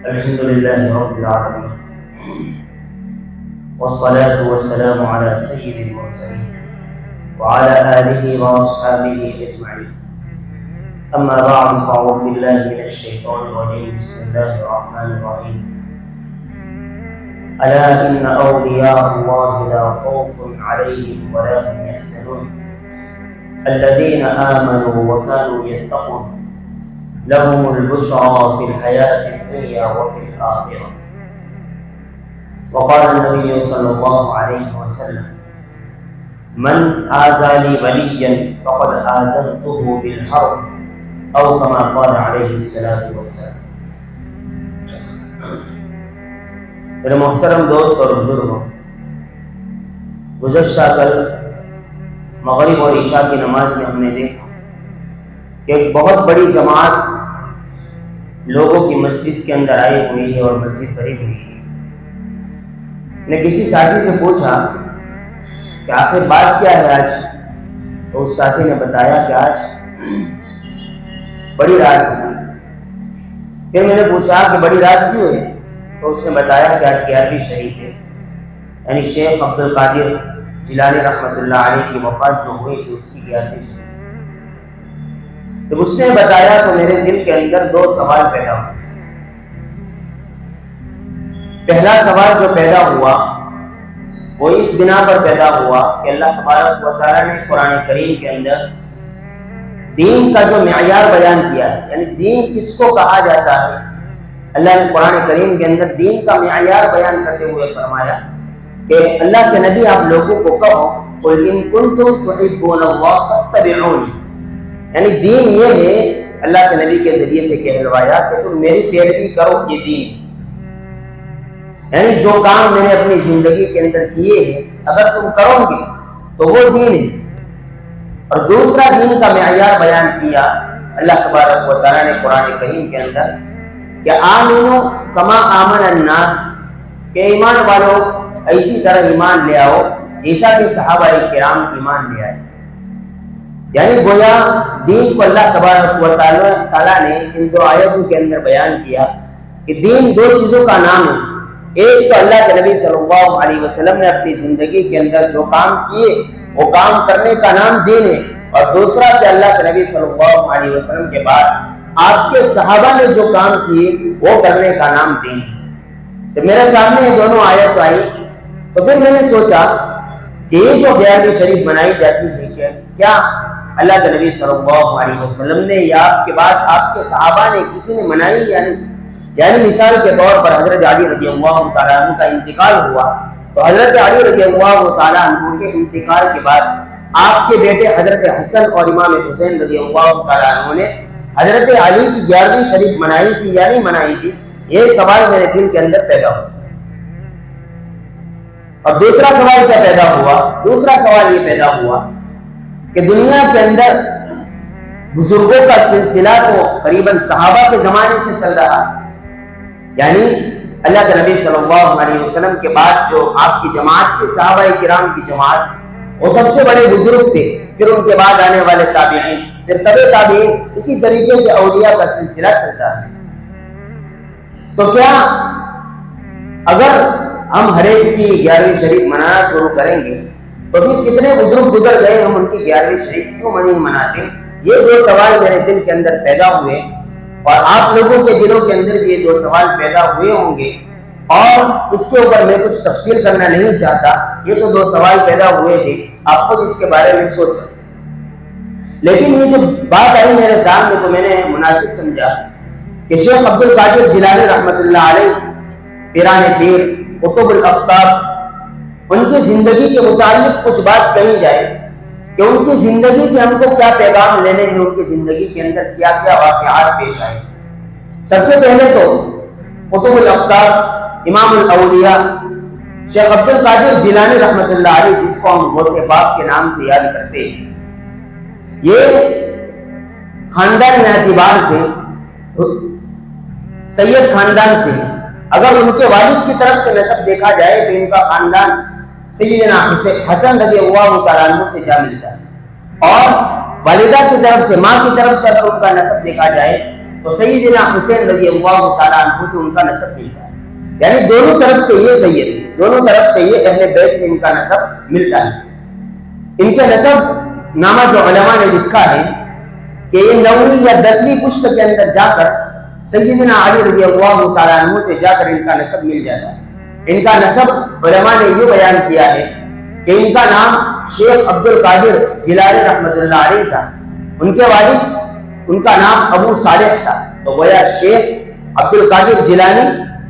الحمد لله رب العالمين والصلاة والسلام على سيد المرسلين وعلى آله وأصحابه أجمعين. أما بعد فأعوذ بالله من الشيطان الرجيم. بسم الله الرحمن الرحيم. ألا إن أولياء الله لا خوف عليهم ولا هم يحزنون الذين آمنوا وكانوا يتقون لهم البشرى في الحياة الدنيا وفي الآخرة. وقال النبي صلى الله عليه وسلم: من آذى لي وليا فقد آذنته بالحرب أو كما قال عليه الصلاة والسلام. میرے محترم دوست اور بزرگوں، گزشتہ کل مغرب اور عشاء کی نماز میں ہم نے دیکھا کہ ایک بہت بڑی جماعت لوگوں کی مسجد کے اندر آئی ہوئی ہے اور مسجد بھری ہوئی ہے. میں کسی ساتھی سے پوچھا کہ آخر بات کیا ہے آج، تو اس ساتھی نے بتایا کہ آج بڑی رات ہے. پھر میں نے پوچھا کہ بڑی رات کیوں ہے، تو اس نے بتایا کہ آج 11ویں شریف ہے، یعنی شیخ عبد القادر جیلانی رحمۃ اللہ علیہ کی وفات جو ہوئی تھی اس کی 11ویں شریف. جب اس نے بتایا تو میرے دل کے اندر دو سوال پیدا ہوئے. پہلا سوال جو پیدا ہوا وہ اس بنا پر پیدا ہوا کہ اللہ تبارک و تعالیٰ نے قرآن کریم کے اندر دین کا جو معیار بیان کیا ہے، یعنی دین کس کو کہا جاتا ہے، اللہ نے قرآن کریم کے اندر دین کا معیار بیان کرتے ہوئے فرمایا کہ اللہ کے نبی آپ لوگوں کو کہو قل ان کنتم تحبون اللہ فاتبعونی، یعنی دین یہ ہے، اللہ کے نبی کے ذریعے سے کہلوایا کہ تم میری پیروی کرو، یہ دین ہے. یعنی جو کام میں نے اپنی زندگی کے اندر کیے ہیں اگر تم کرو گے تو وہ دین ہے. اور دوسرا دین کا معیار بیان کیا اللہ تبارک و تعالیٰ نے قرآن کریم کے اندر کہ آمنو کما آمن الناس، کہ ایمان والوں ایسی طرح ایمان لے آؤ جیسا کہ صحابہ کرام ایمان لے آئے. یعنی گویا دین کو اللہ تبارک و تعالیٰ نے ان دو آیتوں کے اندر بیان کیا کہ دین دو چیزوں کا نام ہے. ایک تو اللہ کے نبی صلی اللہ علیہ وسلم نے اپنی زندگی کے اندر جو کام کیے وہ کام کرنے کا نام دین ہے، اور دوسرا کہ اللہ کے نبی صلی اللہ علیہ وسلم کے بعد آپ کے صحابہ نے جو کام کیے وہ کرنے کا نام دین ہے. تو میرے سامنے یہ دونوں آیت آئی تو پھر میں نے سوچا کہ یہ جو 11ویں شریف منائی جاتی ہے کہ کیا اللہ کے نبی صلی اللہ علیہ وسلم نے یا آپ کے بعد آپ کے صحابہ نے کسی نے منائی یا نہیں. یعنی مثال کے طور پر حضرت علی رضی اللہ تعالیٰ عنہ کا انتقال ہوا تو حضرت علی رضی اللہ تعالیٰ عنہ کے انتقال کے بعد آپ کے بیٹے حضرت حسن اور امام حسین رضی اللہ تعالیٰ عنہ نے حضرت علی کی 11ویں شریف منائی تھی یا نہیں منائی تھی، یہ سوال میرے دل کے اندر پیدا ہوا. اور دوسرا سوال کیا پیدا ہوا؟ دوسرا سوال یہ پیدا ہوا کہ دنیا کے اندر بزرگوں کا سلسلہ تو قریباً صحابہ کے زمانے سے چل رہا، یعنی اللہ کے نبی صلی اللہ علیہ وسلم کے بعد جو آپ کی جماعت تھی صحابہ کرام کی جماعت، وہ سب سے بڑے بزرگ تھے. پھر ان کے بعد آنے والے تابعین، پھر تبع تابعین، اسی طریقے سے اولیاء کا سلسلہ چلتا ہے. تو کیا اگر ہم ہر ایک کی 11ویں شریف منانا شروع کریں گے تو پھر کتنے بزرگ گزر گئے، ہم ان کی 11ویں شریف کیوں نہیں مناتے؟ یہ دو سوال میرے دل کے اندر پیدا ہوئے اور آپ لوگوں کے دلوں کے اندر بھی یہ دو سوال پیدا ہوئے ہوں گے، اور اس کے اوپر میں کچھ تفصیل کرنا نہیں چاہتا. یہ تو دو سوال پیدا ہوئے تھے، آپ خود اس کے بارے میں سوچ سکتے. لیکن یہ جو بات آئی میرے سامنے تو میں نے مناسب سمجھا کہ شیخ عبد القادر جیلانی رحمۃ اللہ علیہ پیران پیر قطب الاقطاب، ان کی زندگی کے متعلق کچھ بات کہی جائے کہ ان کی زندگی سے ہم کو کیا پیغام لینے ہیں، ان کی زندگی کے اندر کیا کیا واقعات پیش آئے. سب سے پہلے تو قطب الاقطاب امام الاولیاء شیخ عبد القادر جیلانی رحمۃ اللہ علیہ، جس کو ہم غوث پاک کے نام سے یاد کرتے ہیں، یہ خاندان اعتبار سے سید خاندان سے ہیں. اگر ان کے والد کی طرف سے نسب دیکھا جائے تو ان کا خاندان سیدنا حسن رضی اللہ تعالیٰ عنہ سے جا ملتا ہے، اور والدہ کی طرف سے، ماں کی طرف سے اگر ان کا نسب دیکھا جائے تو سیدنا حسین رضی اللہ تعالیٰ عنہ سے ان کا نسب ملتا ہے. یعنی دونوں طرف سے یہ سید ہے، دونوں طرف سے یہ اہل بیت سے ان کا نسب ملتا ہے. ان کے نسب نامہ جو علماء نے لکھا ہے کہ یہ 9ویں یا 10ویں پشت کے اندر جا کر سیدنا علی رضی اللہ تعالیٰ عنہ سے جا کر ان کا نسب مل جاتا ہے. ان کا نسب علماء نے یہ بیان کیا ہے کہ ان کا نام شیخ عبد القادر جیلانی رحمۃ اللہ علیہ تھا. ان کے والد ان کا نام ابو صالح تھا. تو گویا شیخ عبد القادر جیلانی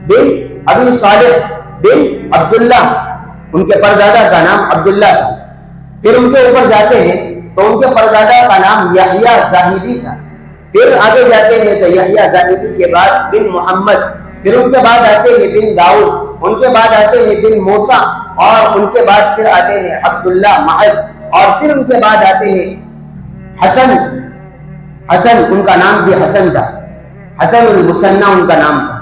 بن ابی صالح بن عبداللہ، ان کے پردادا کا نام عبداللہ تھا. پھر ان کے اوپر جاتے ہیں تو ان کے پردادا کا نام یحییٰ زاہدی تھا. پھر آگے جاتے ہیں تو یحییٰ زاہدی کے بعد بن محمد، پھر ان کے بعد آتے ہیں بن داؤد، ان کے بعد آتے ہیں بن موسیٰ، اور ان کے بعد پھر آتے ہیں عبداللہ محض، اور پھر ان کے بعد آتے ہیں حسن. حسن ان کا نام بھی حسن تھا، حسن المثنى ان کا نام تھا.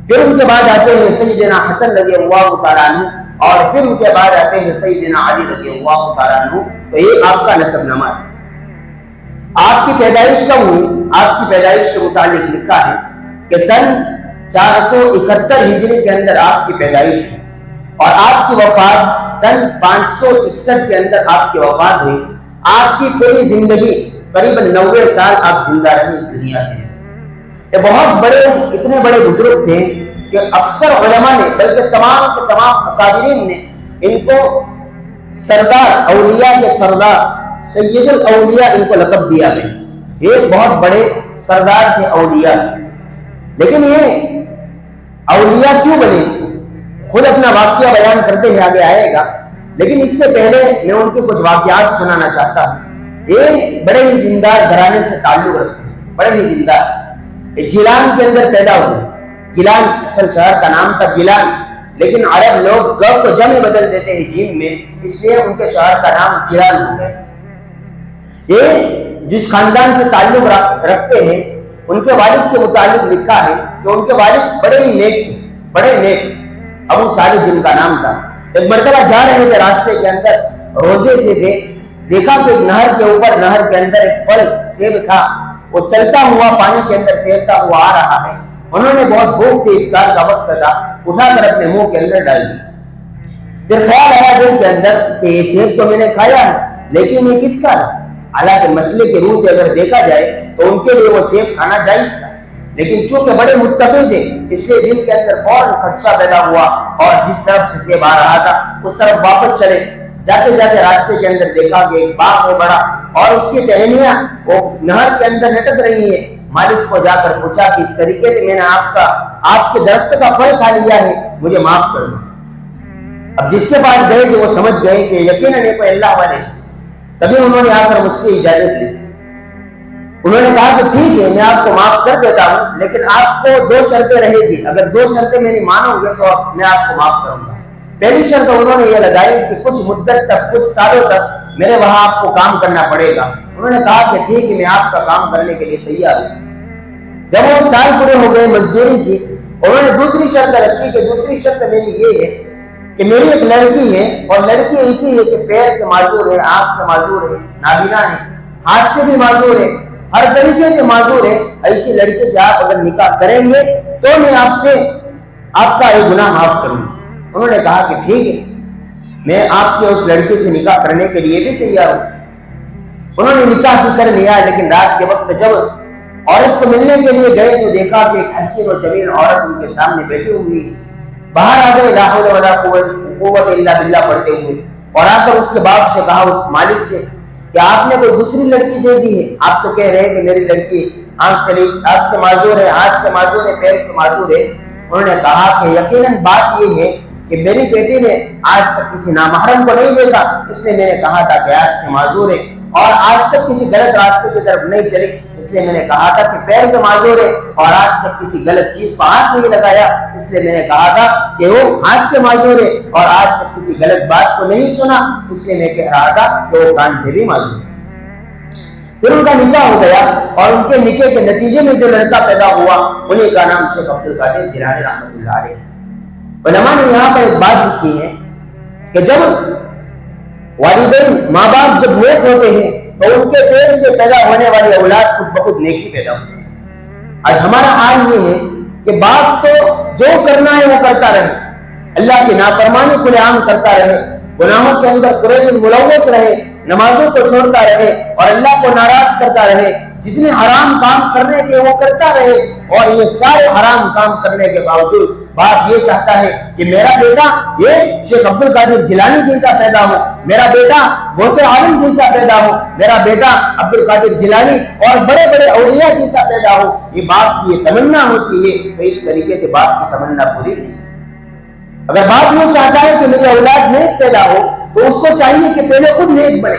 پھر ان کے بعد آتے ہیں سیدنا حسن رضی اللہ تعالیٰ عنہ، اور پھر ان کے بعد آتے ہیں سیدنا علی رضی اللہ تعالیٰ عنہ. تو یہ آپ کا نسب نامہ ہے. آپ کی پیدائش کب ہوئی؟ آپ کی پیدائش کے متعلق لکھا ہے کہ سن 471 ہجری کے اندر آپ کی پیدائش ہوئی، اور آپ کی وفات سن 561 کے اندر آپ کی وفات ہوئی. آپ کی پوری زندگی قریب 90 سال آپ زندہ رہے اس دنیا میں. یہ بہت بڑے، اتنے بڑے بزرگ تھے کہ اکثر علماء نے، بلکہ تمام کے تمام اکابرین نے ان کو سردار، اولیاء کے سردار، سید الاولیاء ان کو لقب دیا گیا. یہ بہت بڑے سردار تھے، اولیاء. لیکن یہ اولیاء کیوں بنے؟ خود اپنا واقعہ بیان کرتے ہیں، آگے آئے گا. لیکن اس سے پہلے میں ان کے کچھ واقعات سنانا چاہتا ہوں. یہ بڑے ہی دیندار گھرانے سے تعلق رکھتے ہیں، بڑے ہی دیندار. جیلان کے اندر پیدا ہوئے. گیلان اصل شہر کا نام تھا گیلان، لیکن عرب لوگ گ کو جمع بدل دیتے ہیں جیم میں، اس لیے ان کے شہر کا نام جیلان ہو گیا. یہ جس خاندان سے تعلق رکھتے ہیں ان کے والد کے متعلق لکھا ہے کہ ان کے والد بڑے ہی نیک تھے، بڑے نیک. ابو صالح جن کا نام تھا. ایک مرتبہ جا رہے تھے، راستے کے اندر روزے سے تھے، دیکھا کہ ایک نہر کے اوپر، نہر کے اندر ایک پھل سیب تھا، وہ چلتا ہوا پانی کے اندر تیرتا ہوا آ رہا ہے. انہوں نے بہت بھوک تھی، افطار کا وقت تھا، اٹھا کر اپنے منہ کے اندر ڈال دی. پھر خیال آیا دل کے اندر کہ یہ سیب تو میں نے کھایا ہے، لیکن یہ کس کا تھا؟ حالانکہ مسئلے کے روح سے اگر دیکھا جائے تو ان کے لیے وہ سیب کھانا جائز تھا، لیکن چونکہ بڑے متقی تھے اس لیے دل کے اندر فوراً خدشہ پیدا ہوا، اور جس طرف سے سیب آ رہا تھا اس طرف واپس چلے. جاتے جاتے راستے کے اندر دیکھا کہ ایک باغ ہے بڑا، اور اس کی ٹہنیاں وہ نہر کے اندر لٹک رہی ہیں. مالک کو جا کر پوچھا کہ اس طریقے سے میں نے آپ کے درخت کا پھل کھا لیا ہے، مجھے معاف کر دو. اب جس کے پاس گئے کہ وہ سمجھ گئے کہ یقیناً یہ کوئی اللہ والے، تبھی انہوں نے آ کر مجھ سے اجازت لی. انہوں نے کہا کہ ٹھیک ہے، میں آپ کو معاف کر دیتا ہوں، لیکن آپ کو 2 شرطیں رہے گی. اگر 2 شرطیں میری مانو گے تو میں آپ کو معاف کروں گا. پہلی شرط انہوں نے یہ لگائی کہ کچھ مدت تک، کچھ سالوں تک میرے وہاں آپ کو کام کرنا پڑے گا. انہوں نے کہا کہ ٹھیک ہے، میں آپ کا کام کرنے کے لیے تیار ہوں. جب وہ سال پورے ہو گئے مزدوری کی، انہوں نے دوسری شرط رکھی کہ دوسری شرط میری یہ ہے کہ میری ایک لڑکی ہے، اور لڑکی ایسی ہے کہ پیر سے معذور ہے، آنکھ سے معذور ہے، نابینا ہے، ہاتھ سے بھی معذور ہے، ہر طریقے سے معذور ہے. ایسی لڑکی سے آپ اگر نکاح کریں گے تو میں آپ سے آپ کا یہ گناہ معاف کروں گا. انہوں نے کہا کہ ٹھیک ہے، میں آپ کے اس لڑکے سے نکاح کرنے کے لیے بھی تیار ہوں. انہوں نے نکاح بھی کر لیا. لیکن رات کے وقت جب عورت کو ملنے کے لیے گئے تو دیکھا کہ ایک حسین و جمیل عورت ان کے سامنے بیٹھی ہوئی. باہر آ گئے، لا حول ولا قوت الا باللہ پڑھتے ہوئے، اور آ کر اس کے باپ سے کہا، اس مالک سے، کہ آپ نے کوئی دوسری لڑکی دے دی ہے؟ آپ تو کہہ رہے ہیں کہ میری لڑکی آنکھ سے معذور ہے، ہاتھ سے معذور ہے، پیر سے معذور ہے. انہوں نے کہا کہ یقیناً بات یہ ہے کہ میری بیٹی نے آج تک کسی نامحرم کو نہیں دیکھا، اس لیے میں نے کہا تھا کہ آنکھ سے معذور ہے، اور آج تک کسی غلط راستے کی طرف نہیں چلی، اس لیے میں نے کہا تھا کہ پیر سے معذور ہے، اور آج تک کسی غلط چیز کو ہاتھ نہیں لگایا، اس لیے میں نے کہا تھا کہ وہ ہاتھ سے معذور ہے، اور آج تک کسی غلط بات کو نہیں سنا، اس لیے میں کہہ رہا تھا کہ وہ کان سے بھی معذور ہے. پھر ان کا نکاح ہو گیا، اور ان کے نکاح کے نتیجے میں جو لڑکا پیدا ہوا انہیں کا نام شیخ عبد القادر جیلانی رحمۃ اللہ علیہ. علماء نے یہاں پر ایک بات لکھی ہے کہ جب والدین، ماں باپ جب نیک ہوتے ہیں تو ان کے پیٹ سے پیدا ہونے والی اولاد خود بخود نیکی پیدا ہوتی ہے. آج ہمارا حال یہ ہے کہ باپ تو جو کرنا ہے وہ کرتا رہے، اللہ کی نافرمانی کھلے عام کرتا رہے، گناہوں کے اندر پورے دن ملوث رہے، نمازوں کو چھوڑتا رہے اور اللہ کو ناراض کرتا رہے، جتنے حرام کام کرنے کے وہ کرتا رہے، اور یہ سارے حرام کام کرنے کے باوجود باپ یہ چاہتا ہے کہ میرا بیٹا یہ شیخ عبد القادر جیلانی جیسا پیدا ہو، میرا بیٹا غوث عالم جیسا پیدا ہو، میرا بیٹا عبد القادر جیلانی اور بڑے بڑے اولیاء جیسا پیدا ہو۔ یہ باپ کی یہ تمنا ہوتی ہے، تو اس طریقے سے باپ کی تمنا پوری نہیں۔ اگر باپ یہ چاہتا ہے کہ میری اولاد نیک پیدا ہو تو اس کو چاہیے کہ پہلے خود نیک بنے،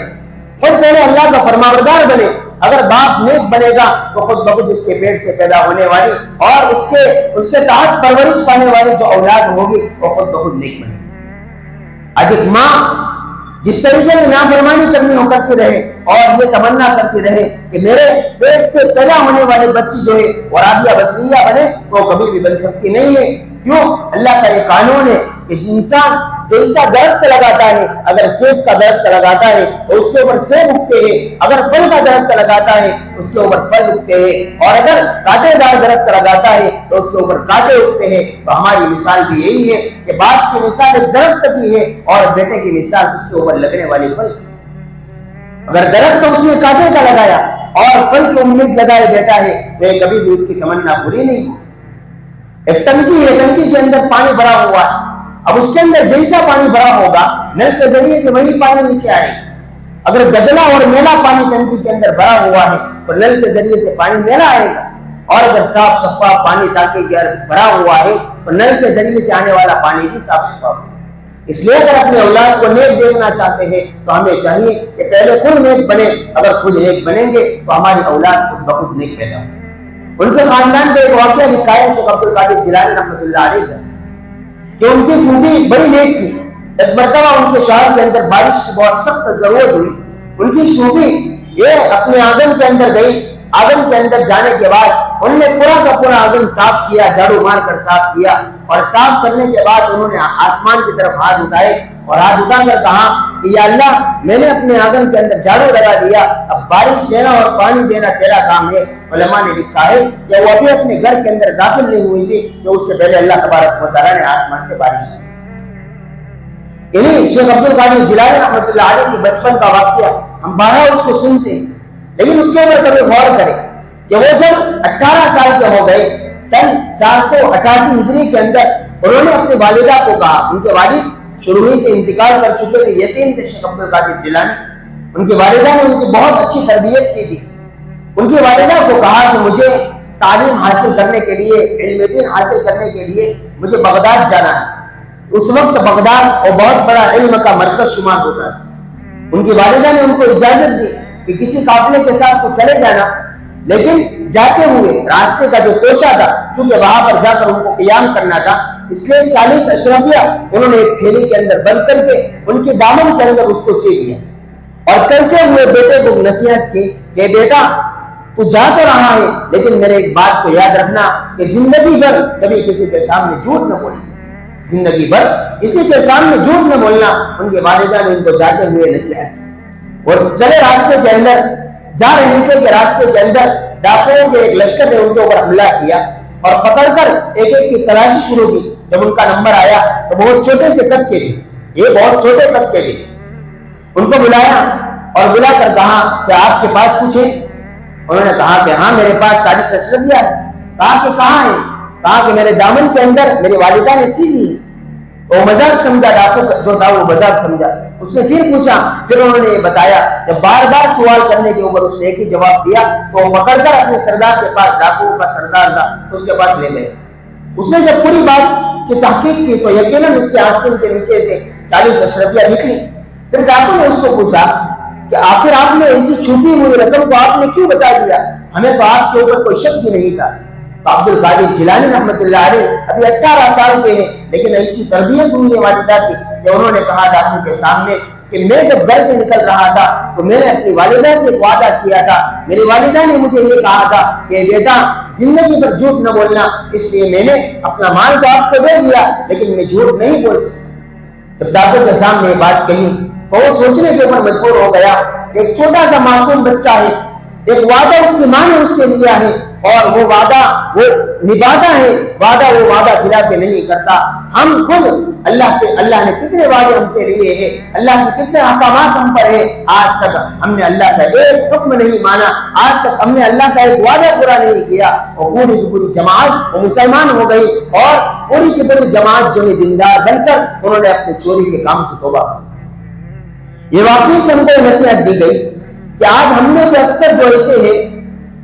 خود پہلے اللہ کا فرمانبردار بنے۔ اگر باپ نیک بنے گا تو خود بخود اس کے پیٹ سے پیدا ہونے والی اور اس کے تحت پرورش پانے والی جو اولاد ہوگی وہ خود بخود نیک بنے گی۔ آج ایک ماں جس طریقے میں نافرمانی کرنی ہو کرتی رہے اور یہ تمنا کرتی رہے کہ میرے پیٹ سے پیدا ہونے والے بچی جو ہے وہ رابعہ بصریہ بنے، تو کبھی بھی بن سکتی نہیں ہے۔ کیوں؟ اللہ کا یہ قانون ہے کہ انسان جیسا درخت لگاتا ہے، اگر سیب کا درخت لگاتا ہے تو اس کے اوپر سیب اگتے ہیں، اگر پھل کا درخت لگاتا ہے اس کے اوپر پھل اگتے ہیں، اور اگر کانٹے دار درخت لگاتا ہے تو اس کے اوپر کانٹے اگتے ہیں۔ تو ہماری مثال بھی یہی ہے کہ باپ کی مثال ایک درخت کی ہے اور بیٹے کی مثال اس کے اوپر لگنے والی پھل کی۔ اگر درخت اس نے کانٹے کا لگایا اور پھل کی امید لگائے بیٹا ہے تو یہ کبھی بھی اس کی تمنا پوری نہیں ہوگی۔ ایک ٹنکی ہے، ٹنکی کے اندر پانی بھرا ہوا ہے، اب اس کے اندر جیسا پانی بھرا ہوگا نل کے ذریعے سے وہی پانی نیچے آئے گا۔ اگر گدلا اور میلا پانی ٹنکی کے اندر بھرا ہوا ہے تو نل کے ذریعے سے پانی میلا آئے گا، اور اگر صاف شفاف پانی ٹانکے کے اندر بھرا ہوا ہے تو نل کے ذریعے سے آنے والا پانی بھی صاف شفاف ہوگا۔ اس لیے اگر اپنے اولاد کو نیک دیکھنا چاہتے ہیں تو ہمیں چاہیے کہ پہلے خود نیک بنے، اگر خود نیک بنیں گے تو ہماری اولاد خود بخود نیک پیدا ہوگی۔ ان کے خاندان کا ایک واقعہ لکھا ہے شیخ عبد القادر جیلانی رحمۃ اللہ علیہ کا کہ ان کی پھوپھی بڑی نیک تھی۔ ایک مرتبہ ان کے شہر کے اندر بارش کی بہت سخت ضرورت ہوئی، ان کی پھوپھی یہ اپنے آنگن کے اندر گئی، آنگن کے اندر جانے کے بعد ان نے پورا کا پورا آنگن صاف کیا، جھاڑو مار کر صاف کیا، اور صاف کرنے کے بعد انہوں نے آسمان کی طرف ہاتھ اٹھائے اور ہاتھ اٹھا کر کہا کہ یا اللہ میں نے اپنے آنگن کے اندر جھاڑو لگا دیا، اب بارش دینا اور پانی دینا تیرا کام ہے۔ علماء نے لکھا ہے کہ وہ ابھی اپنے گھر کے اندر داخل نہیں ہوئی تھی کہ اس سے پہلے اللہ تبارک و تعالیٰ نے آسمان سے بارش کی۔ یعنی شیخ عبد القادر جیلانی رحمۃ اللہ علیہ کے بچپن کا واقعہ ہم بارہ اس کو سنتے ہیں، لیکن اس کے اوپر کبھی غور کریں کہ وہ جب 18 سال کے ہو گئے سن 488 ہجری کے اندر انہوں نے اپنی والدہ کو کہا، ان کے والد شروع ہی سے انتقال کر چکے تھے، یتیم تھے شیخ عبد القادر جیلانی، ان کی والدہ نے ان کی بہت اچھی تربیت کی تھی۔ ان کی والدہ کو کہا کہ مجھے تعلیم حاصل کرنے کے لیے، علم دین حاصل کرنے کے لیے مجھے بغداد جانا ہے۔ اس وقت بغداد اور بہت بڑا علم کا مرکز شمار ہوتا ہے۔ ان کی والدہ نے ان کو اجازت دی کہ کسی قافلے کے ساتھ تو چلے جانا، لیکن جاتے ہوئے راستے کا جو توشہ تھا، چونکہ وہاں پر جا کر ان کو قیام کرنا تھا، اس لیے 40 اشرفیہ انہوں نے ایک تھیلی کے اندر بند کر کے ان کے دامن کے اندر اس کو سی دیا، اور چلتے ہوئے بیٹے کو نصیحت کی کہ بیٹا تو جا تو رہا ہے لیکن میرے ایک بات کو یاد رکھنا کہ زندگی بھر کبھی کسی کے سامنے جھوٹ نہ بولنا، زندگی بھر کسی کے سامنے جھوٹ نہ بولنا۔ ان کے والدہ نے ان کو جاتے ہوئے نصیحت کی، اور چلے راستے کے اندر جا رہے تھے کہ راستے کے اندر ڈاکوؤں کے ایک لشکر نے ان کے اوپر حملہ کیا اور پکڑ کر ایک ایک کی تلاشی شروع کی۔ جب ان کا نمبر آیا تو بہت چھوٹے سے قد کے تھے، یہ بہت چھوٹے قد کے تھے۔ ان کو بلایا اور بلا کر کہا کہ آپ کے پاس کچھ ہے؟ انہوں نے کہا کہ ہاں میرے پاس 40 اشرفیہ ہے۔ کہا کہ کہاں ہے؟ کہا کہ میرے دامن کے اندر میری والدہ نے سی دی۔ وہ مذاق سمجھا، ڈاکو جو تھا وہ مذاق سمجھا۔ اس نے پھر پوچھا، پھر انہوں نے بتایا۔ جب بار بار سوال کرنے کے اوپر اس نے ایک ہی جواب دیا تو وہ پکڑ کر اپنے سردار کے پاس، ڈاکو کا سردار تھا، اس کے پاس لے گئے۔ اس نے جب پوری بات کی تحقیق کی تو یقیناً اس کے آستین کے نیچے سے 40 اشرفیہ نکلی۔ پھر ڈاکو نے اس کو پوچھا کہ آخر آپ نے ایسی چھپی ہوئی رقم کو آپ نے کیوں بتا دیا؟ ہمیں تو آپ کے اوپر کوئی شک بھی نہیں تھا۔ تو عبد القادر جیلانی رحمۃ اللہ علیہ ابھی 18 سال کے ہیں، لیکن ایسی تربیت ہوئی ہے والدہ کی کہ انہوں نے کہا ڈاکو کے سامنے کہ میں جب گھر سے نکل رہا تھا تو میں نے اپنی والدہ سے وعدہ کیا تھا، میری والدہ نے مجھے یہ کہا تھا کہ بیٹا زندگی پر جھوٹ نہ بولنا، اس لیے میں نے اپنا مال تو آپ کو دے دیا لیکن میں جھوٹ نہیں بول سکتا۔ جب ڈاکو کے سامنے یہ بات کہی تو وہ سوچنے کے اوپر مجبور ہو گیا کہ ایک چھوٹا سا معصوم بچہ ہے، ایک وعدہ اس کی ماں نے اس سے لیا ہے اور وہ وعدہ وہ نبھاتا ہے، وہ وعدہ خلاف نہیں کرتا۔ ہم خود اللہ نے کتنے وعدے ہم سے لیے ہیں، اللہ کے کتنے احکامات ہم پر ہیں، آج تک ہم نے اللہ کا ایک حکم نہیں مانا، آج تک ہم نے اللہ کا ایک وعدہ پورا نہیں کیا، اور پوری کی پوری جماعت وہ مسلمان ہو گئی، اور پوری کی پوری جماعت جو ہے دیندار بن کر انہوں نے اپنے چوری کے کام سے توبہ کی۔ یہ واقعی سے ہم کو نصیحت دی گئی کہ آج ہم میں سے اکثر جو ایسے ہیں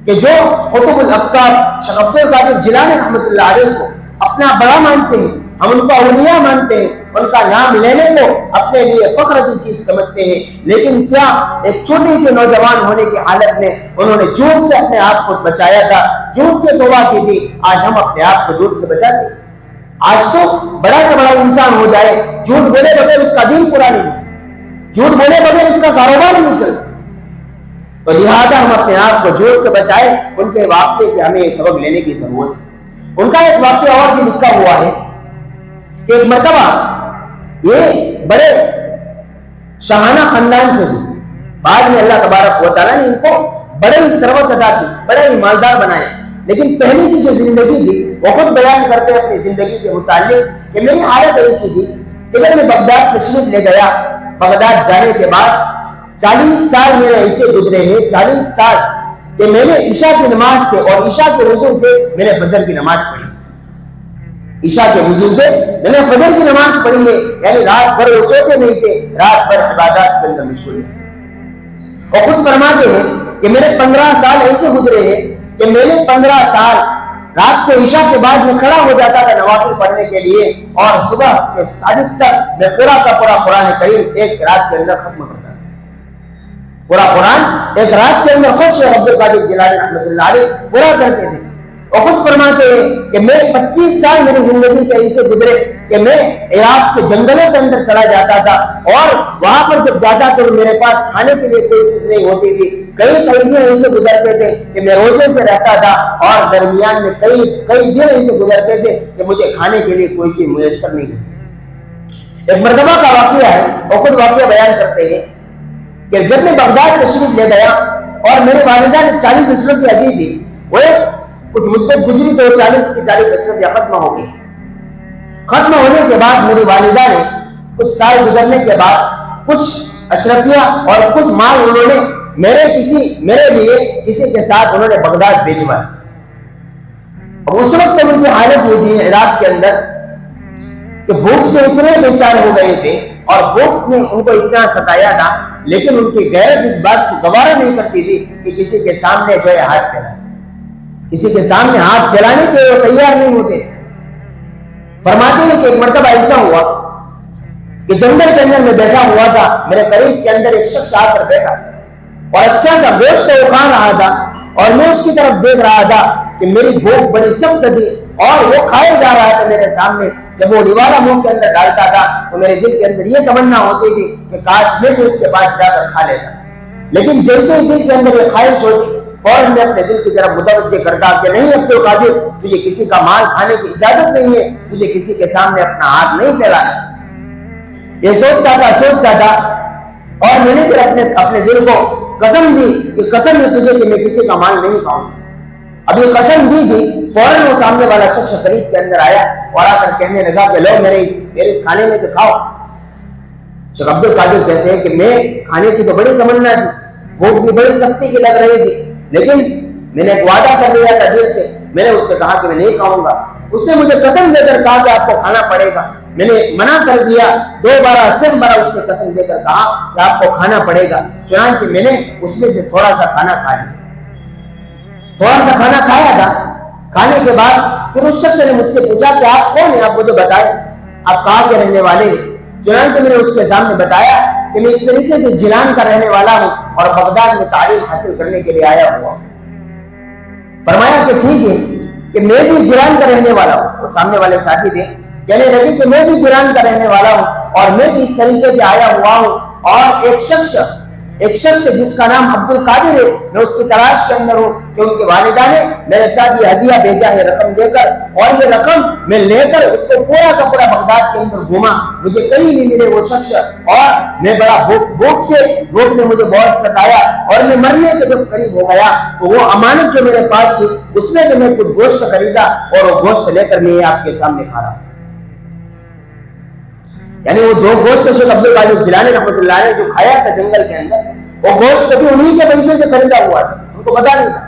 کہ جو قطب الاقطاب شیخ عبد القادر جیلانی رحمۃ اللہ علیہ کو اپنا بڑا مانتے ہیں، ہم ان کو اولیاء مانتے ہیں، ان کا نام لینے کو اپنے لیے فخر کی چیز سمجھتے ہیں، لیکن کیا ایک چھوٹی سے نوجوان ہونے کی حالت میں انہوں نے جھوٹ سے اپنے آپ کو بچایا تھا، جھوٹ سے توبہ کی تھی، آج ہم اپنے آپ کو جھوٹ سے بچاتے ہیں۔ آج تو بڑا سے بڑا انسان ہو جائے، جھوٹ بولے بغیر اس کا دین پورا نہیں، جھوٹ بولے بغیر اس کا کاروبار نہیں چلتا، تو لہذا ہم اپنے آپ کو جھوٹ سے بچائے۔ ان کے واقعے سے ہمیں یہ سبق لینے کی ضرورت ہے۔ ان کا ایک واقعہ اور بھی لکھا ہوا ہے کہ ایک مرتبہ یہ بڑے شاہانہ خاندان سے تھی، بعد میں اللہ تبارک و تعالیٰ نے ان کو بڑے ہی ثروت عطا کی، بڑے ہی مالدار بنائے، لیکن پہلی کی جو زندگی تھی وہ خود بیان کرتے اپنی زندگی کے متعلق کہ میری حالت ایسی تھی کہ جب میں بغداد تشریف لے گیا، بغداد جانے کے بعد 40 سال میرے ایسے گزرے ہیں، 40 سال کہ میں نے عشاء کی نماز سے اور عشاء کے وضو سے میں نے فجر کی نماز پڑھی، عشاء کے وضو سے میں نے فجر کی نماز پڑھی ہے، یعنی رات بھر وہ سوتے نہیں تھے، رات بھر عبادات کے اندر مشغول تھے۔ اور خود فرماتے ہیں کہ میرے 15 سال ایسے گزرے ہیں کہ میں نے 15 سال رات کو عشاء کے بعد میں کھڑا ہو جاتا تھا نوافل پڑھنے کے لیے، اور صبح کے صادق تک میں پورا کا پورا قرآن کریم ایک رات کے اندر ختم کرتا تھا، پورا قرآن ایک رات کے اندر خود شیخ عبد القادر جیلانی رحمۃ اللہ علیہ پورا کرتے تھے۔ اور خود فرماتے ہیں کہ میں 25 سال میری زندگی کے ایسے گزرے کہ میں عراق کے جنگلوں کے اندر چلا جاتا تھا، اور وہاں پر جب جاتا تو میرے پاس کھانے کے لیے کوئی چیز نہیں ہوتی تھی، کئی دن ایسے گزرتے تھے کہ میں روزے سے رہتا تھا، اور درمیان میں کئی دن ایسے گزرتے تھے کہ مجھے کھانے کے لیے کوئی چیز میسر نہیں ہوتی۔ ایک مرتبہ کا واقعہ ہے، اور خود واقعہ بیان کرتے ہیں کہ جب میں بغداد تشریف لے گیا اور میرے والدہ نے 40 اشرفیاں دی تھی، وہ کچھ مدت گزری تو 40 کی 40 اشرفیاں ختم ہو گئی۔ ختم ہونے کے بعد میری والدہ نے کچھ سال گزرنے کے بعد کچھ اشرفیاں اور کچھ مال انہوں نے میرے لیے کسی کے ساتھ انہوں نے بغداد بھیجوایا۔ اور اس وقت ان کی حالت یہ تھی عراق کے اندر کہ بھوک سے اتنے بیچار ہو گئے تھے، اور بھوک نے ان کو اتنا ستایا تھا، لیکن ان کی غیرت اس بات کو گوارا نہیں کرتی تھی کہ کسی کے سامنے جو ہے ہاتھ پھیلائے، کسی کے سامنے ہاتھ پھیلانے کے وہ تیار نہیں ہوتے۔ فرماتے ہیں کہ ایک مرتبہ ایسا ہوا کہ جنگل کے اندر میں بیٹھا ہوا تھا، میرے قریب کے اندر ایک شخص آ کر بیٹھا اور اچھا سا گوشت وہ کھا رہا تھا، اور میں اس کی طرف دیکھ رہا تھا کہ میری بھوک بڑی سخت تھی، اور وہ کھائے جا رہا تھا میرے سامنے۔ جب وہ نوالا منہ کے اندر ڈالتا تھا تو میرے دل کے اندر یہ تمنا ہوتی تھی کہ کاش میں بھی اس کے پاس جا کر کھا لیتا، لیکن جیسے ہی دل کے اندر یہ خواہش ہوتی فوراً میں اپنے دل کی طرف متوجہ کرتا کہ نہیں عبد القادر، تجھے کسی کا مال کھانے کی اجازت نہیں ہے، تجھے کسی کے سامنے اپنا ہاتھ نہیں پھیلانا۔ یہ سوچتا تھا اور میں نے پھر اپنے دل کو قسم دی کہ قسم ہے تجھے کہ میں کسی کا مال نہیں کھاؤں۔ اب یہ قسم دی تھی، فوراً وہ سامنے والا شخص قریب کے اندر آیا اور آ کر کہنے لگا کہ لو میرے اس کھانے میں سے کھاؤ۔ شیخ عبد القادر کہتے ہیں کہ میں کھانے کی تو بڑی تمنا تھی، بھوک بھی بڑی سختی کی لگ رہی تھی، لیکن میں نے ایک وعدہ کر لیا تھا دل سے، میں نے اس سے کہا کہ میں نہیں کھاؤں گا۔ اس نے مجھے قسم دے کر کہا کہ آپ کو کھانا پڑے گا، میں نے منع کر دیا، 2 بار صرف بار اس نے قسم دے کر کہا کہ آپ کو کھانا پڑے گا، چنانچہ میں نے اس میں سے تھوڑا سا کھانا کھا لیا۔ تھوڑا سا کھانا کھایا تھا، کھانے کے بعد پھر اس شخص نے مجھ سے پوچھا کہ آپ کون ہیں، آپ مجھے بتائیں، آپ کہاں کے رہنے والے ہیں؟ چنانچہ میں نے اس کے سامنے بتایا کہ میں اس طریقے سے جیلان کا رہنے والا ہوں اور بغداد میں تعلیم حاصل کرنے کے لیے آیا ہوا۔ فرمایا کہ ٹھیک ہے کہ میں بھی جیلان کا رہنے والا ہوں۔ وہ سامنے والے ساتھی تھے، کہنے لگے کہ میں بھی جیلان کا رہنے والا ہوں اور میں بھی اس طریقے سے آیا ہوا ہوں، اور ایک شخص ایک شخص ہے جس کا نام عبد القادر ہے، میں اس کی تلاش کے اندر ہوں کہ ان کے والدہ نے میرے ساتھ یہ ہدیہ بھیجا ہے رقم دے کر، اور یہ رقم میں لے کر اس کو پورا کا پورا بغداد کے اندر گھوما، مجھے کہیں نہیں ملے وہ شخص، اور میں بڑا بھوک نے مجھے بہت ستایا، اور میں مرنے کے جب قریب ہو گیا تو وہ امانت جو میرے پاس تھی اس میں سے میں کچھ گوشت خریدا اور وہ گوشت لے کر میں آپ کے سامنے کھا رہا ہوں۔ یعنی وہ جو گوشت شیخ عبد القادر جیلانی رحمۃ اللہ علیہ نے جو کھایا تھا جنگل کے اندر، وہ گوشت کبھی انہی کے پیسوں سے خریدا ہوا تھا، ان کو پتا نہیں تھا۔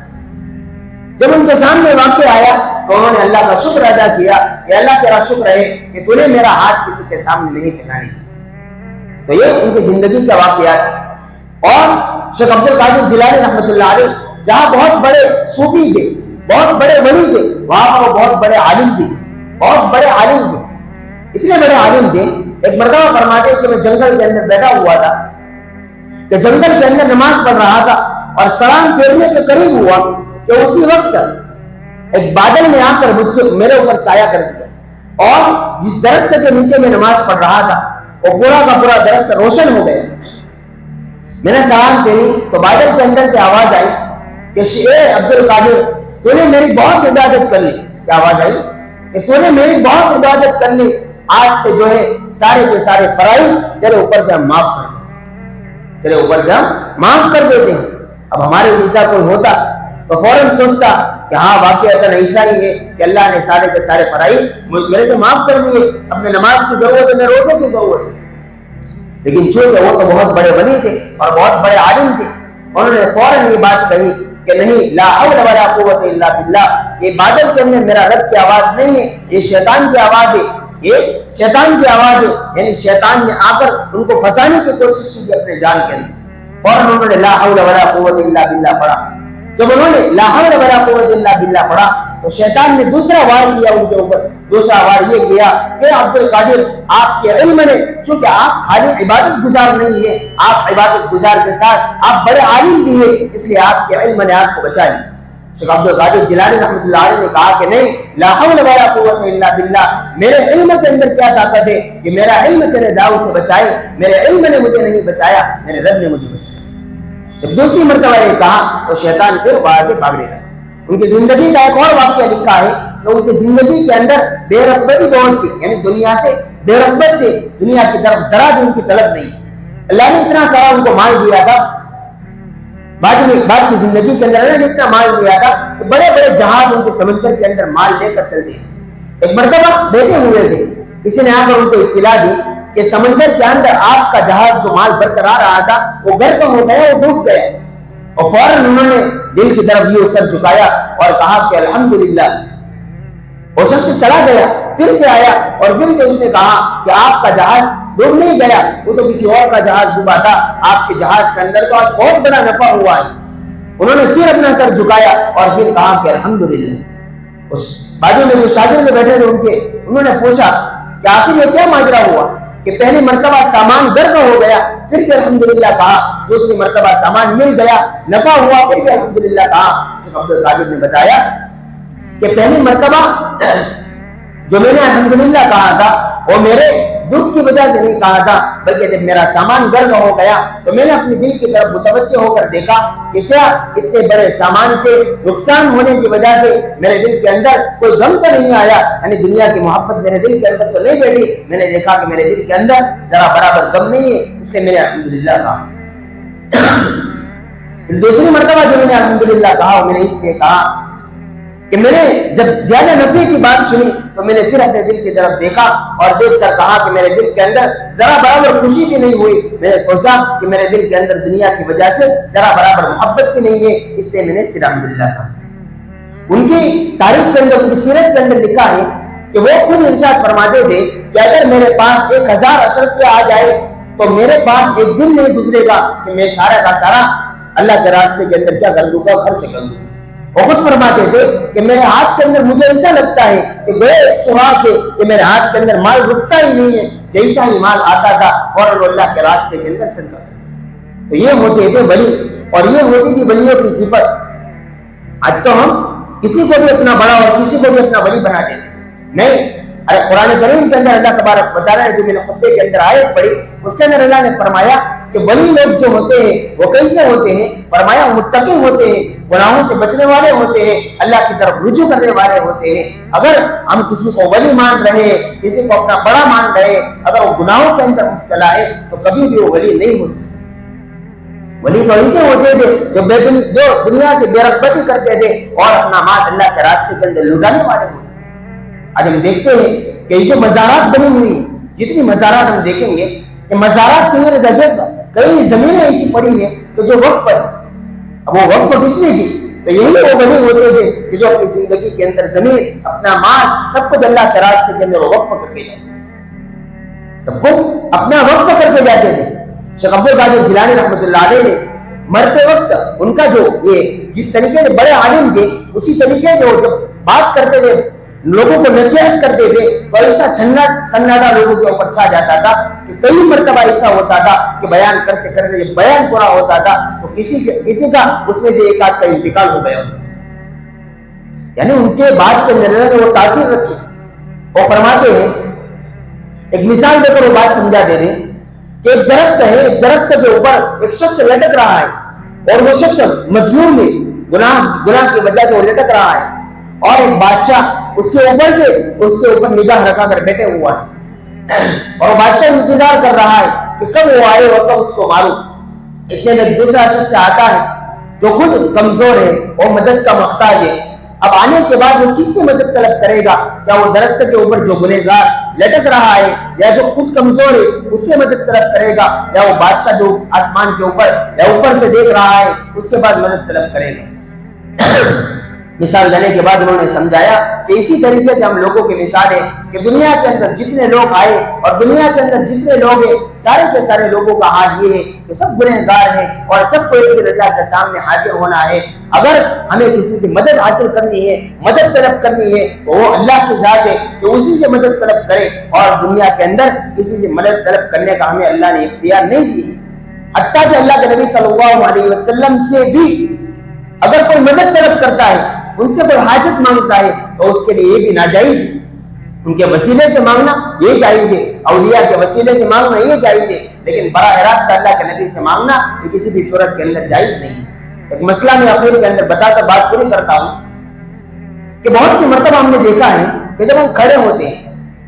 جب ان کے سامنے واقع آیا تو انہوں نے اللہ کا شکر ادا کیا کہ اللہ تیرا شکر ہے کہ تو نے میرا ہاتھ کسی کے سامنے نہیں پھیلانے دیا۔ تو یہ ان کی زندگی کا واقعات۔ اور شیخ عبد القادر جیلانی رحمۃ اللہ علیہ جہاں بہت بڑے صوفی تھے، بہت بڑے ولی تھے، وہاں پر وہ بہت بڑے عالم بھی تھے، بہت بڑے عالم تھے، اتنے بڑے عالم تھے۔ ایک مرتبہ فرماتے کہ میں جنگل کے اندر بیٹھا ہوا تھا کہ جنگل کے اندر نماز پڑھ رہا تھا اور سلام پھیرنے کے قریب ہوا کہ اسی وقت ایک بادل نے آ کر میرے اوپر سایہ کر دیا، اور جس درخت کے نیچے میں نماز پڑھ رہا تھا وہ پورا کا پورا درخت روشن ہو گیا۔ میں نے سلام پھیری تو بادل کے اندر سے آواز آئی کہ اے عبد القادر تو نے میری بہت عبادت کر لی۔ کیا آواز آئی؟ کہ تو نے میری بہت عبادت کر لی، آج سے جو ہے سارے کے سارے فرائض تیرے اوپر سے ہم معاف کر دیتے ہیں، تیرے اوپر سے ہم معاف کر دیتے ہیں۔ اب ہمارے جیسا کوئی ہوتا تو فوراً سنتا کہ ہاں واقعہ ایسا ہی ہے کہ اللہ نے سارے کے سارے فرائض میرے سے معاف کر دیے، اپنے نماز کی ضرورت ہے، میں روزے کی ضرورت ہے۔ لیکن چونکہ وہ تو بہت بڑے ولی تھے اور بہت بڑے عالم تھے، انہوں نے فوراً یہ بات کہی کہ نہیں، لا حول ولا قوت الا باللہ، یہ بادل کے اندر میرا رب کی آواز نہیں ہے، یہ شیطان کی آواز ہے، یہ شیطان کی آواز ہے۔ یعنی شیطان نے آ کر ان کو پھنسانے کی کوشش کی تھی اپنے جان کے اندر۔ فوراً انہوں نے لا حول ولا قوت الا باللہ پڑھا۔ جب انہوں نے لا حول ولا قوت الا باللہ پڑھا تو شیطان نے دوسرا وار کیا ان کے اوپر۔ دوسرا وار یہ کیا کہ عبد القادر آپ کے علم نے، چونکہ آپ خالی عبادت گزار نہیں ہے، آپ عبادت گزار کے ساتھ آپ بڑے عالم بھی ہیں، اس لیے آپ کے علم نے آپ کو بچا لیا۔ شیخ عبد القادر جیلانی رحمۃ اللہ علیہ نے کہا کہ نہیں، لا حول ولا قوت الا باللہ، میرے علم کے اندر کیا طاقت ہے کہ میرا علم تیرے داؤ سے بچائے، میرے علم نے مجھے نہیں بچایا، میرے رب نے مجھے بچایا۔ جب دوسری مرتبہ یہ کہا تو شیطان پھر وہاں سے بھاگنے لگا۔ ان کی زندگی کا ایک اور واقعہ لکھا ہے کہ ان کی زندگی کے اندر بے رغبتی بہت تھی، یعنی دنیا سے بے رغبت تھی، دنیا کی طرف ذرا بھی ان کی طلب نہیں۔ اللہ نے اتنا سارا ان کو مال دیا تھا، بعد کی زندگی کے اندر اللہ نے اتنا مال دیا تھا کہ بڑے بڑے جہاز ان کے سمندر کے اندر مال لے کر چلتے ہیں۔ ایک مرتبہ بیٹھے ہوئے تھے، کسی نے آ کر ان کو اطلاع دی کہ سمندر کے اندر آپ کا جہاز جو مال بھر کر آ رہا تھا وہ غرق ہو گیا، وہ ڈوب گیا۔ اور فوراً انہوں نے دل کی طرف یہ سر جھکایا اور کہا کہ الحمدللہ۔ وہ شخص چلا گیا، پھر سے آیا اور پھر سے اس نے کہا کہ آپ کا جہاز ڈوب نہیں گیا، وہ تو کسی اور کا جہاز ڈوبا تھا، آپ کے جہاز کے اندر تو آج بہت بڑا نفع ہوا ہے۔ انہوں نے پھر اپنا سر جھکایا اور پھر کہا کہ الحمدللہ۔ اس بازو میں جو شاگرد بیٹھے تھے انہوں نے پوچھا کہ آخر یہ کیا ماجرا ہوا کہ پہلی مرتبہ سامان غرق ہو گیا پھر بھی الحمدللہ کہا، دوسری مرتبہ سامان مل گیا نفع ہوا پھر بھی الحمدللہ کہا۔ شیخ عبد القادر نے بتایا کہ پہلی مرتبہ جو میں نے الحمدللہ کہا تھا وہ میرے دکھ کی وجہ سے نہیں کہا تھا، بلکہ جب میرا سامان غرق ہو گیا تو میں نے اپنے دل کی طرف متوجہ ہو کر دیکھا کہ کیا اتنے بڑے سامان کے نقصان ہونے کی وجہ سے میرے دل کے اندر کوئی غم تو نہیں آیا، یعنی دنیا کی محبت میرے دل کے اندر تو نہیں بیٹھی۔ میں نے دیکھا کہ میرے دل کے اندر ذرا برابر غم نہیں ہے، اس لیے میں نے الحمدللہ کہا۔ پھر دوسری مرتبہ جو میں نے الحمدللہ کہا میں نے اس لیے کہا کہ میں نے جب زیادہ نفع کی بات سنی تو میں نے پھر اپنے دل کی طرف دیکھا اور دیکھ کر کہا کہ میرے دل کے اندر ذرا برابر خوشی بھی نہیں ہوئی۔ میں نے سوچا کہ میرے دل کے اندر دنیا کی وجہ سے ذرا برابر محبت بھی نہیں ہے، اس لیے میں نے پھر الحمدللہ کہا۔ ان کی تاریخ کے اندر، ان کی سیرت کے اندر لکھا ہے کہ وہ خود ارشاد فرماتے تھے کہ اگر میرے پاس 1000 اشرفیہ آ جائے تو میرے پاس ایک دن نہیں گزرے گا کہ میں سارا کا سارا اللہ کے راستے کے اندر کیا کر دوں گا، خرچ کر دوں۔ وہ خود فرماتے تھے کہ میرے ہاتھ کے اندر مجھے ایسا لگتا ہے کہ گویا ایک سوراخ ہے کہ میرے ہاتھ کے اندر مال رکتا ہی نہیں ہے، جیسا ہی مال آتا تھا فوراً اللہ کے راستے کے اندر صدقہ کرتا۔ تو یہ ہوتے تھے ولی، اور یہ ہوتی تھی ولیوں کی صفت۔ آج تو ہم کسی کو بھی اپنا بڑا اور کسی کو بھی اپنا ولی بنا دیتے نہیں۔ ارے قرآن کریم کے اندر اللہ تبارک و تعالیٰ نے جو میں نے خطبے کے اندر آیت پڑھی اس کے اندر اللہ نے فرمایا کہ ولی لوگ جو ہوتے ہیں وہ کیسے ہوتے ہیں؟ فرمایا متقی ہوتے ہیں، گناہوں سے بچنے والے ہوتے ہیں، اللہ کی طرف رجوع کرنے والے ہوتے ہیں۔ اگر ہم کسی کو ولی مان رہے، کسی کو اپنا بڑا مان رہے، اگر وہ گناہوں کے اندر مبتلا ہے تو کبھی بھی وہ ولی نہیں ہو سکتا۔ ولی تو ایسے ہوتے تھے جو دنیا سے بے رغبتی کرتے تھے اور اپنا مال اللہ کے راستے کے اندر لٹانے والے ہوتے۔ آج ہم دیکھتے ہیں کہ یہ جو مزارات بنی ہوئی ہیں، جتنی مزارات ہم دیکھیں گے کہ مزارات کے ارد کئی زمینیں ایسی پڑی ہیں کہ جو وقف ہے۔ اب وہ وقف کس نے کی؟ تو یہی وہ بنے ہوتے تھے کہ جو اپنی زندگی کے اندر زمین، اپنا مال، سب کچھ اللہ کے راستے کے اندر وقف کر کے جاتے تھے، سب کچھ اپنا وقف کر کے جاتے تھے۔ شیخ عبد القادر جیلانی رحمۃ اللہ علیہ نے مرتے وقت ان کا جو یہ جس طریقے سے بڑے عالم تھے، اسی طریقے سے وہ جب بات کرتے تھے، لوگوں کو نصیحت کرتے تھے، تو ایسا سناٹا لوگوں کے اوپر چھا جاتا تھا کہ کئی مرتبہ ایسا ہوتا تھا کہ بیان کرتے کرتے جب بیان پورا ہوتا تھا تو کسی کا اس میں سے ایک آدھ کا انتقال ہو گیا ہوتا۔ یعنی ان کے بات کے اندر نے وہ تاثیر رکھی۔ وہ فرماتے ہیں، ایک مثال دے کر وہ بات سمجھا دے رہے کہ ایک درخت ہے، ایک درخت کے اوپر ایک شخص لٹک رہا ہے اور وہ شخص مظلوم ہے، گناہ کی وجہ سے وہ لٹک رہا ہے، اور ایک بادشاہ اس کے اوپر نگاہ رکھا کر بیٹھے ہوا ہے اور بادشاہ انتظار کر رہا ہے کہ کب وہ آئے اور کب اس کو مارو۔ اتنے میں دوسرا شخص آتا ہے جو خود کمزور ہے اور مدد کا محتاج ہے۔ اب آنے کے بعد وہ کس سے مدد طلب کرے گا؟ کیا وہ درخت کے اوپر جو گنہگار لٹک رہا ہے یا جو خود کمزور ہے اس سے مدد طلب کرے گا، یا وہ بادشاہ جو آسمان کے اوپر یا اوپر سے دیکھ رہا ہے اس کے بعد مدد طلب کرے گا؟ مثال دینے کے بعد انہوں نے سمجھایا کہ اسی طریقے سے ہم لوگوں کی مثال ہے کہ دنیا کے اندر جتنے لوگ آئے اور دنیا کے اندر جتنے لوگ ہیں، سارے کے سارے لوگوں کا حال یہ ہے کہ سب گنہگار ہیں اور سب کو ایک دن اللہ کے سامنے حاضر ہونا ہے۔ اگر ہمیں کسی سے مدد حاصل کرنی ہے، مدد طلب کرنی ہے، تو وہ اللہ کی ذات ہے کہ اسی سے مدد طلب کرے، اور دنیا کے اندر کسی سے مدد طلب کرنے کا ہمیں اللہ نے اختیار نہیں دیا۔ حتیٰ کہ اللہ کے نبی صلی اللہ علیہ وسلم سے بھی اگر کوئی مدد طلب کرتا ہے، ان سے کوئی حاجت مانگتا ہے، تو اس کے لیے یہ بھی ناجائز ہے۔ ان کے وسیلے سے مانگنا یہ جائز ہے، اولیاء کے وسیلے سے مانگنا یہ جائز ہے، لیکن براہ راست اللہ کے نبی سے مانگنا یہ کسی بھی صورت کے اندر جائز نہیں ہے۔ ایک مسئلہ میں آخر کے اندر بتا کر بات پوری کرتا ہوں کہ بہت سی مرتبہ ہم نے دیکھا ہے کہ جب ہم کھڑے ہوتے ہیں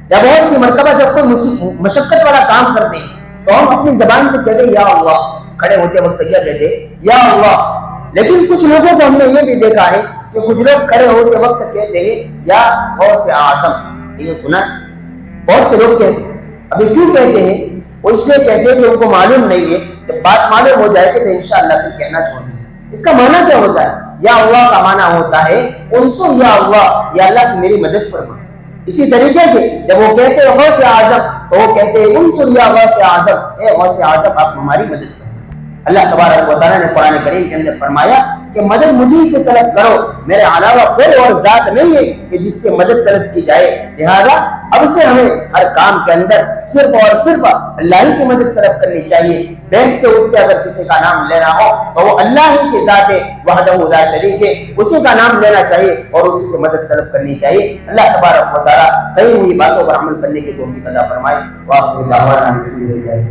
یا بہت سی مرتبہ جب کوئی مشقت والا کام کرتے ہیں تو ہم اپنی زبان سے کہتے ہیں یا اللہ، کھڑے ہوتے وقت کیا کہتے ہیں؟ یا اللہ۔ لیکن کچھ لوگوں کو ہم نے یہ بھی دیکھا ہے کہ کچھ لوگ کھڑے ہوتے وقت کہتے ہیں یا غوث اعظم۔ یہ سنا بہت سے لوگ کہتے ہیں۔ ابھی کیوں کہتے ہیں؟ وہ اس لیے کہتے ہیں کہ ان کو معلوم نہیں ہے، جب بات معلوم ہو جائے گی تو انشاءاللہ پھر کہنا چھوڑ دیں۔ اس کا معنی کیا ہوتا ہے؟ یا اللہ کا معنی ہوتا ہے انصر یا اللہ، یا اللہ کی میری مدد فرما۔ اسی طریقے سے جب وہ کہتے ہیں غوث اعظم تو وہ کہتے ہیں انصر یا غوث اعظم، اے غوث اعظم آپ ہماری مدد فرما۔ اللہ تبارک و تعالیٰ نے قرآن کریم کے اندر فرمایا کہ مدد مجھے سے طلب کرو، میرے علاوہ کوئی اور ذات نہیں ہے کہ جس سے مدد طلب کی جائے، لہذا اب سے ہمیں ہر کام کے اندر صرف اور صرف اللہ ہی کی مدد طلب کرنی چاہیے۔ بیٹھتے اٹھتے اگر کسی کا نام لینا ہو تو وہ اللہ ہی کی ذات ہے، وحدہ لا شریک ہے، اسی کا نام لینا چاہیے اور اسی سے مدد طلب کرنی چاہیے۔ اللہ تبارک و تعالیٰ کہی ہوئی باتوں پر عمل کرنے کی توفیق عطا فرمائے۔ وآخر دعوانا الحمدللہ۔